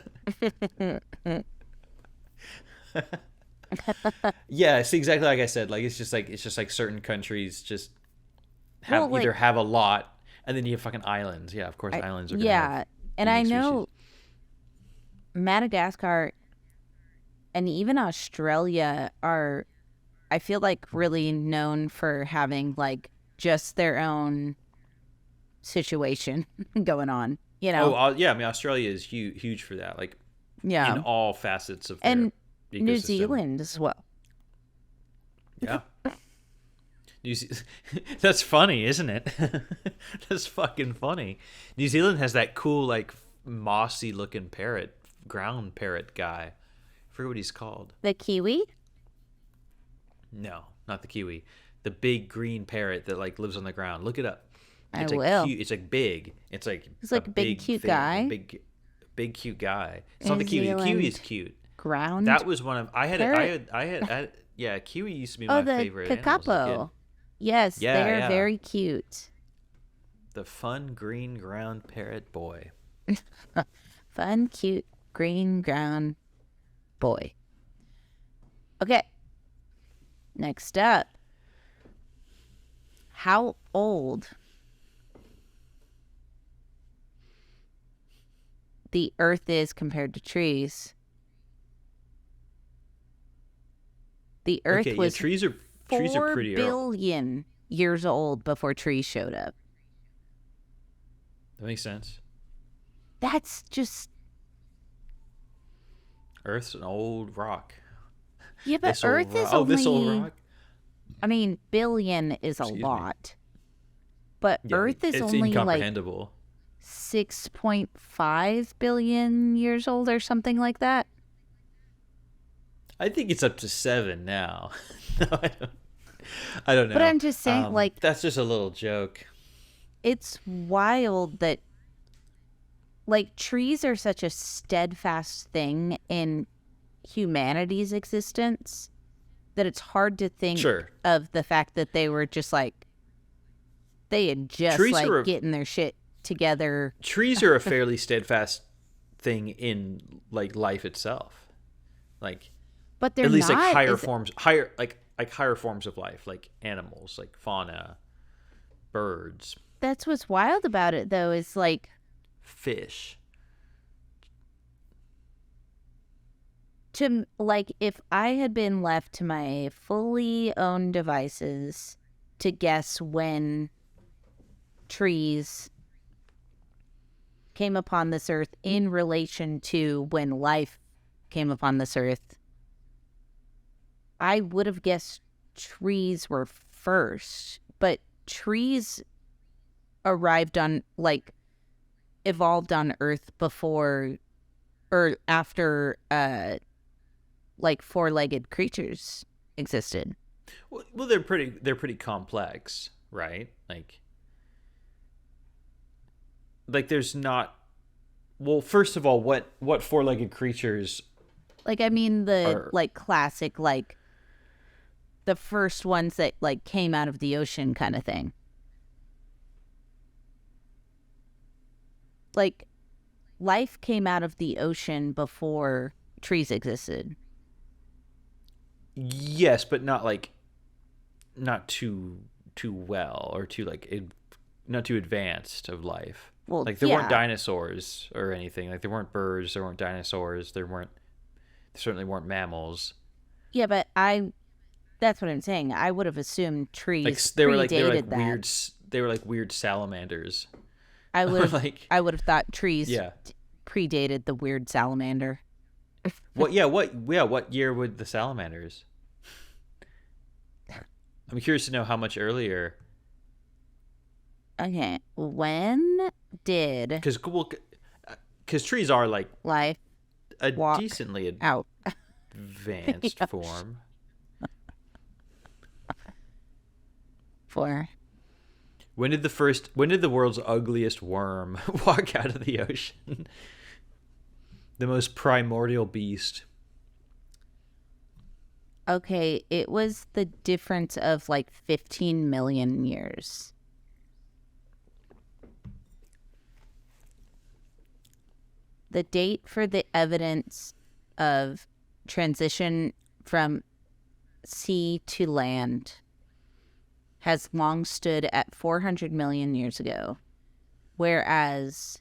Yeah, it's exactly like I said. Like it's just like certain countries just have either have a lot, and then you have fucking islands. Yeah, of course, islands are gonna have and I know species. Madagascar and even Australia are, I feel like, really known for having like just their own situation going on. You know? Oh, yeah. I mean, Australia is huge for that. Like, in all facets of their and ecosystem. New Zealand as well. Yeah. That's funny, isn't it? That's fucking funny. New Zealand has that cool, like, mossy looking parrot, ground parrot guy. I forget what he's called. The kiwi? No, not the kiwi. The big green parrot that like lives on the ground. Look it up. It's will. Cute. It's like big. It's like a big cute guy. Big cute guy. It's not the kiwi. The kiwi is cute. Ground. That was one of I had yeah, kiwi used to be my favorite. Oh, the kakapo. Yes, they're very cute. The fun green ground parrot boy. Fun, cute green ground boy. Okay. Next up. How old the Earth is compared to trees? The Earth was trees are pretty 4 billion years old before trees showed up. That makes sense. That's just... Earth's an old rock. Yeah, but Earth is only... this old rock? I mean, billion is a lot. But Earth is only incomprehensible. Like 6.5 billion years old or something like that. I think it's up to 7 now. No, I don't know. But I'm just saying, like... That's just a little joke. It's wild that, like, trees are such a steadfast thing in humanity's existence that it's hard to think of the fact that they were just, like... They had just, getting their shit together. Trees are a fairly steadfast thing in, like, life itself. Like... But they're at least not, like higher forms of life, like animals, like fauna, birds. That's what's wild about it, though, is like fish. If I had been left to my fully owned devices to guess when trees came upon this earth in relation to when life came upon this earth, I would have guessed trees were first, but trees evolved on Earth before or after, four-legged creatures existed. Well, they're pretty complex, right? Like there's not. Well, first of all, what four-legged creatures? Classic the first ones that like came out of the ocean kind of thing. Like life came out of the ocean before trees existed. Yes, but not too well, or too not too advanced of life. Well, Like there weren't dinosaurs or anything. Like there weren't birds, there weren't dinosaurs, there certainly weren't mammals. Yeah, but that's what I'm saying. I would have assumed trees Like predated weird. They were like weird salamanders. I would have like I would have thought trees yeah. predated the weird salamander. What year would the salamanders? I'm curious to know how much earlier. Okay, when did because trees are like life a walk decently out advanced form. For When did the world's ugliest worm walk out of the ocean? The most primordial beast. Okay, it was the difference of like 15 million years. The date for the evidence of transition from sea to land has long stood at 400 million years ago, whereas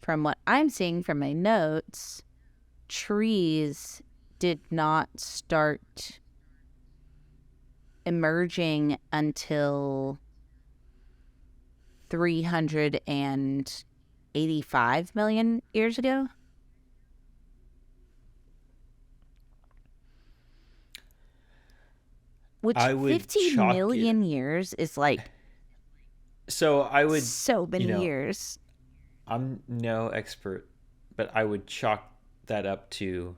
from what I'm seeing from my notes, trees did not start emerging until 385 million years ago. Which 15 million years is like so many years. I'm no expert, but I would chalk that up to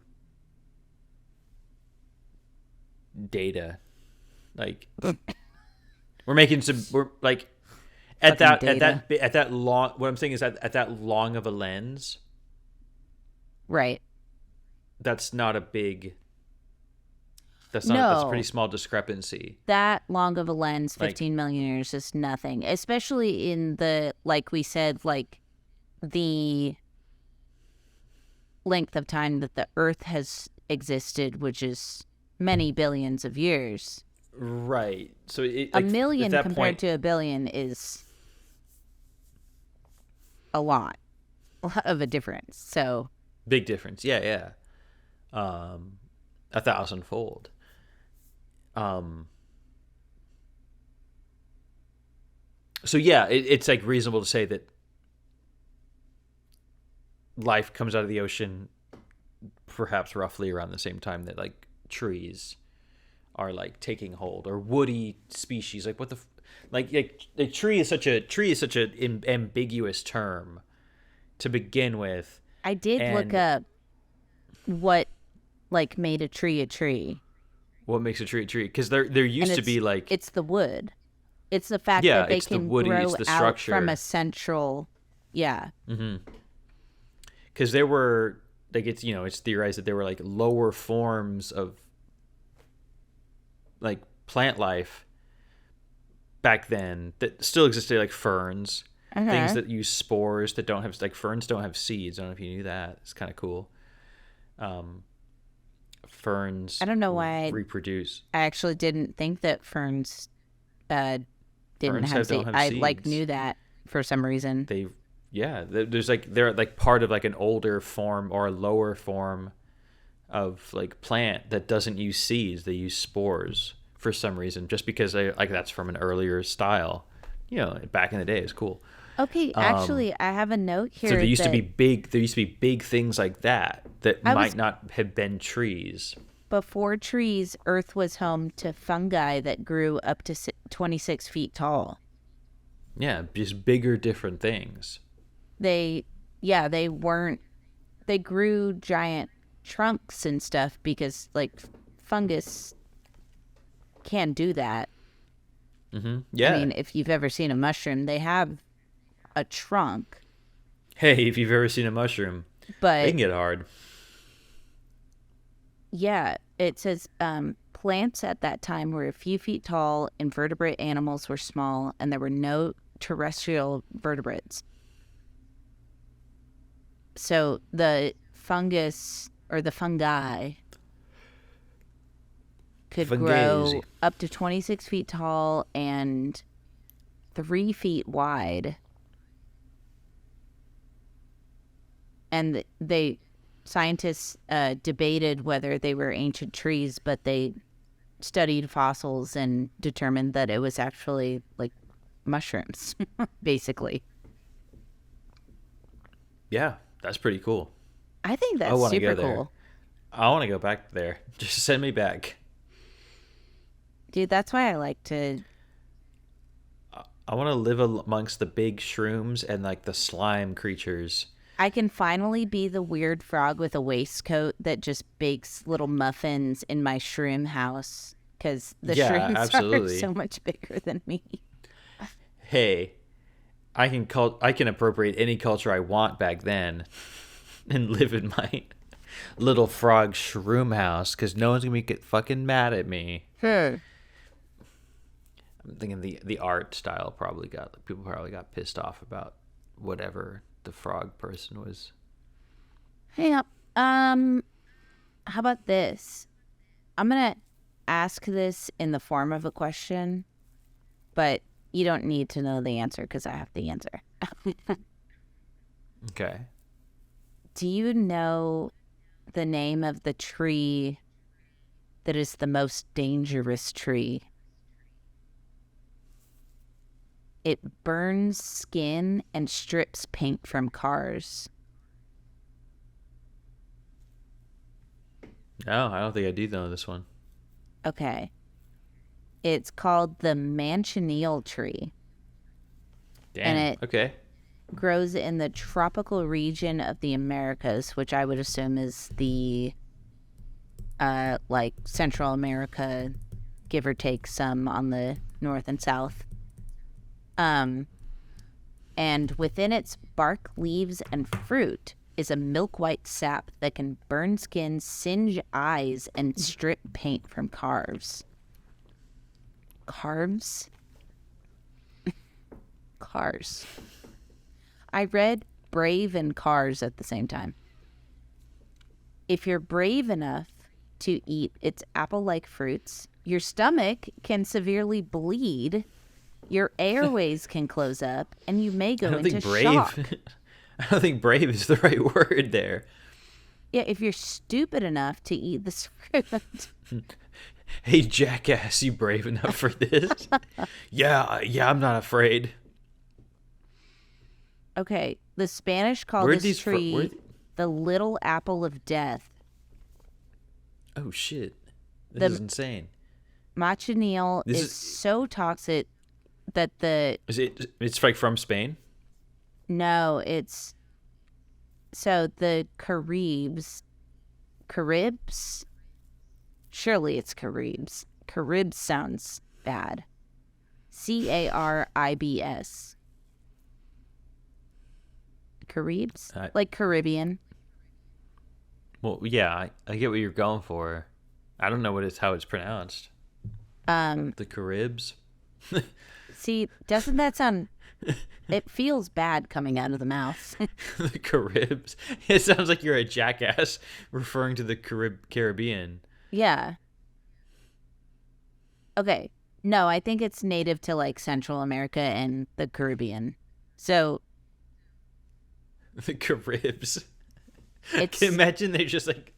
data. Like we're like at that long, what I'm saying is at that long of a lens, right? That's not a big. That's a pretty small discrepancy. That long of a lens, 15 million years is nothing, especially in the, like we said, like the length of time that the Earth has existed, which is many billions of years. Right. So a million compared to a billion is a lot of a difference. So big difference. Yeah. 1,000-fold. So yeah, it's like reasonable to say that life comes out of the ocean perhaps roughly around the same time that like trees are like taking hold, or woody species. Like what the like tree is such a ambiguous term to begin with. I did look up what like made a tree a tree. What makes a tree a tree? Because there used to be like it's the wood. It's the fact that they can grow out from a central. Yeah. Mm-hmm. Because there were like it's theorized that there were like lower forms of like plant life back then that still existed, like ferns, things that use spores that don't have, like ferns don't have seeds. I don't know if you knew that. It's kind of cool. Ferns. I don't know why reproduce. I actually didn't think that ferns didn't have seeds. I like knew that for some reason. They're like part of like an older form or a lower form of like plant that doesn't use seeds. They use spores for some reason, just because that's from an earlier style. Back in the day, it's cool. Okay, actually, I have a note here. So there used to be big things like that might not have been trees. Before trees, Earth was home to fungi that grew up to 26 feet tall. Yeah, just bigger, different things. They grew giant trunks and stuff because like fungus can do that. Mm-hmm. Yeah. I mean, if you've ever seen a mushroom, they have a trunk. Hey, if you've ever seen a mushroom, they can get hard. Yeah, it says Plants at that time were a few feet tall, invertebrate animals were small, and there were no terrestrial vertebrates. So the fungus or the fungi could grow up to 26 feet tall and 3 feet wide. And scientists debated whether they were ancient trees, but they studied fossils and determined that it was actually like mushrooms, basically. Yeah, that's pretty cool. I think that's super cool. I want to go back there. Just send me back. Dude, that's why I like to... I want to live amongst the big shrooms and like the slime creatures. I can finally be the weird frog with a waistcoat that just bakes little muffins in my shroom house, because the shrooms are so much bigger than me. Hey, I can appropriate any culture I want back then and live in my little frog shroom house, because no one's going to get fucking mad at me. I'm thinking the art style people probably got pissed off about whatever the frog person was. Hey, how about this? I'm gonna ask this in the form of a question, but you don't need to know the answer because I have the answer. Okay. Do you know the name of the tree that is the most dangerous tree? It burns skin and strips paint from cars. No, I don't think I do know this one. Okay. It's called the manchineel tree. Damn. And it grows in the tropical region of the Americas, which I would assume is the like Central America, give or take some on the north and south. And within its bark, leaves, and fruit is a milk-white sap that can burn skin, singe eyes, and strip paint from cars. Cars. I read Brave and Cars at the same time. If you're brave enough to eat its apple-like fruits, your stomach can severely bleed, your airways can close up, and you may go into shock. I don't think brave is the right word there. Yeah, if you're stupid enough to eat this fruit. Hey, jackass, you brave enough for this? Yeah, I'm not afraid. Okay, the Spanish call this tree the little apple of death. Oh, shit. This is insane. Manchineel is so toxic that It's like from Spain? No, the Caribs, surely it's Caribs. Caribs sounds bad. Caribs. Caribs? Like Caribbean. Well, yeah, I get what you're going for. I don't know how it's pronounced. The Caribs? See, doesn't that sound... It feels bad coming out of the mouth. The Caribs. It sounds like you're a jackass referring to the Caribbean. Yeah. Okay. No, I think it's native to like Central America and the Caribbean. So. The Caribs. I can imagine they just like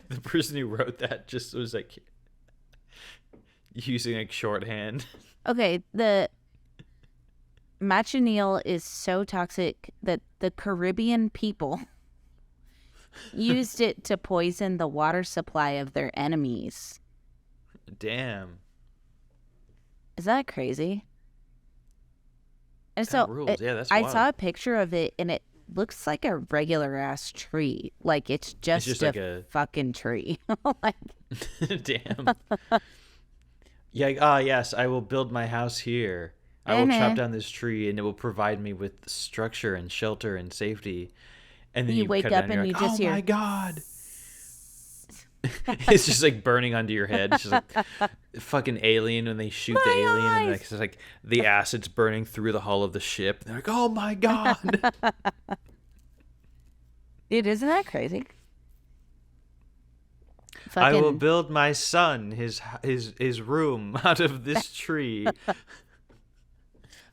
the person who wrote that just was like using like shorthand. Okay, the manchineel is so toxic that the Caribbean people used it to poison the water supply of their enemies. Damn. Is that crazy? And that rules. Yeah, that's wild. I saw a picture of it and it looks like a regular ass tree. Like it's just a fucking tree. Like... Damn. Yeah, yes, I will build my house here. I will chop down this tree and it will provide me with structure and shelter and safety. And then you wake up and you just hear, oh my God. It's just like burning under your head. It's just like fucking Alien when they shoot the alien and like, it's like the acid's burning through the hull of the ship. They're like, oh my god. Dude, isn't that crazy? I will build my son his room out of this tree.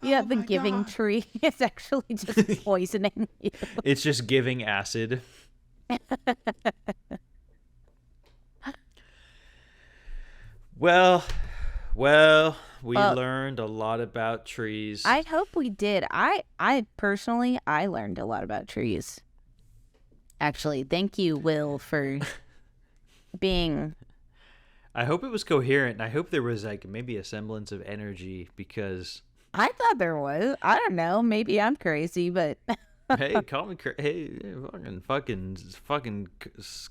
Yeah, the giving tree is actually just poisoning you. It's just giving acid. Well, we learned a lot about trees. I hope we did. I personally, I learned a lot about trees. Actually, thank you, Will, for being... I hope it was coherent, and I hope there was like maybe a semblance of energy, because I thought there was. I don't know. Maybe I'm crazy, but hey, call me fucking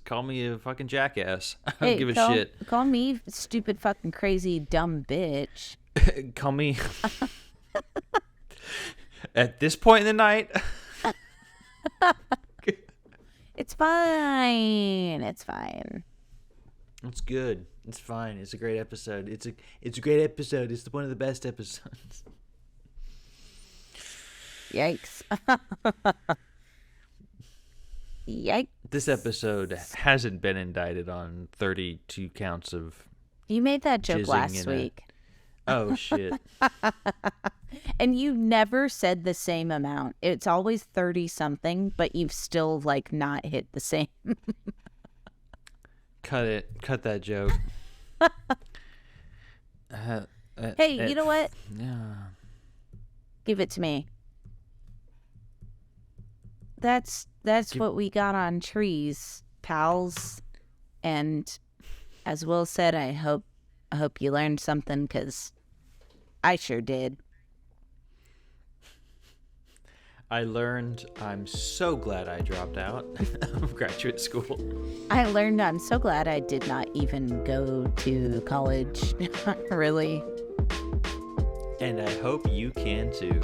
call me a fucking jackass. I don't give a shit. Call me stupid fucking crazy dumb bitch. Call me at this point in the night. It's fine. It's fine. It's good. It's fine. It's a great episode. It's a great episode. It's one of the best episodes. Yikes. Yikes. This episode hasn't been indicted on 32 counts of... You made that joke last week. Oh, shit. And you never said the same amount. It's always 30 something, but you've still like not hit the same. Cut it. Cut that joke. Hey, you know what? Yeah. Give it to me. That's what we got on trees, pals. And as Will said, I hope you learned something, because I sure did. I learned I'm so glad I dropped out of graduate school. I learned I'm so glad I did not even go to college. Really. And I hope you can too.